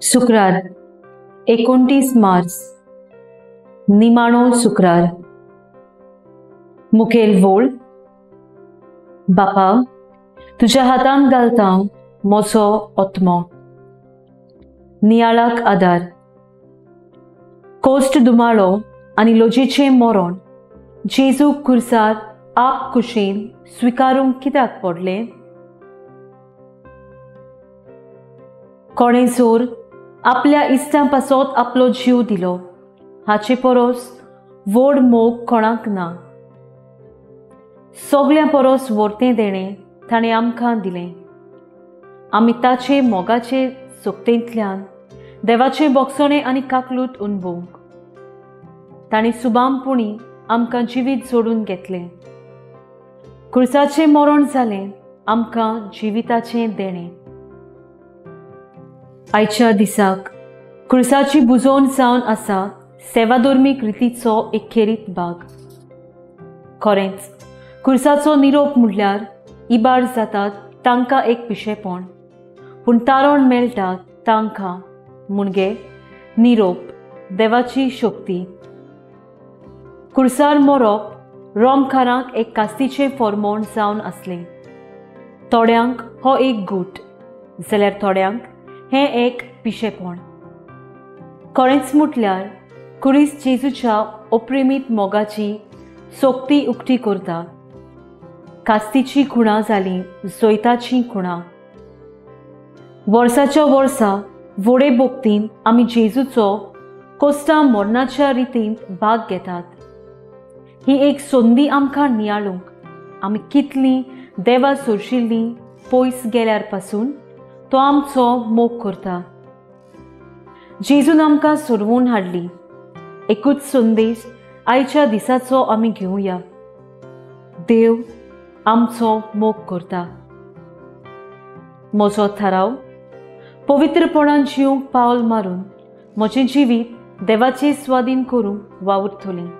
शुक्रार 29 मार्च निमाणो शुक्रार। मुखेल वोळ। बापा, तुझ्या हातांत घालता म्हजो आत्मो। नियाळाक आदार। कोस्ट दुमाळो आनी लोजेचें मरण जेजू खुर्सार आप कुशीन स्विकारूंक कित्याक पडलें? कोणें जोर आपल्या इश्टां पासत आपलो जीव दिलो हाचे परस व्हड मोग कोणाक ना। सगळ्यां परस व्हडतें देणें ताणें आमकां दिलें। आमी ताचे मोगाचे सोक्तेंतल्यान देवाचें बोगसणें आनी काकलूट अणभवूंक ताणें सुबामपणी आमकां जिवीत जोडून घेतलें। खुर्साचें मरण जालें आमकां जिविताचें देणें। आयच्या दिसाक खुर्साची बुजोवन जावन आसा सेवाधर्मीक रितीचो एक खेरीत भाग। खरेंच खुर्साचो निरोप म्हणल्यार इबाड जातात तांकां एक पिशेपण, पूण तारण मेळटा तांकां म्हणजे निरोप, देवाची शक्ती। खुर्सार मरप रोमकारांक एक कास्तीचें फर्मोण जावन आसलें। थोड्यांक हो एक गूट जाल्यार थोड्यांक हें एक पिशेपण। खरेंच म्हटल्यार खुरीस जेजूच्या अप्रेमीत मोगाची सोक्ती उक्ती करता। कास्तीची खुणां जाली जैताची खुणां। वर्साच्या वर्सा व्हडे भोक्तीन आमी जेजूचो कोस्टा मरणाच्या रितींत भाग घेतात। ही एक संदी आमकां नियाळूंक आमी कितलीं देवा सोरशिल्लीं पयस गेल्यार पासून तो आमचो मोग करता। जेजून आमकां सोडवून हाडली एकूच संदेश आयच्या दिसाचो आमी घेवया। देव आमचो मोग करता। म्हजो थाराव, पवित्रपणान जिवंक पावल मारून म्हजें जिवीत देवाचे स्वाधीन करूंक वावुरतलें।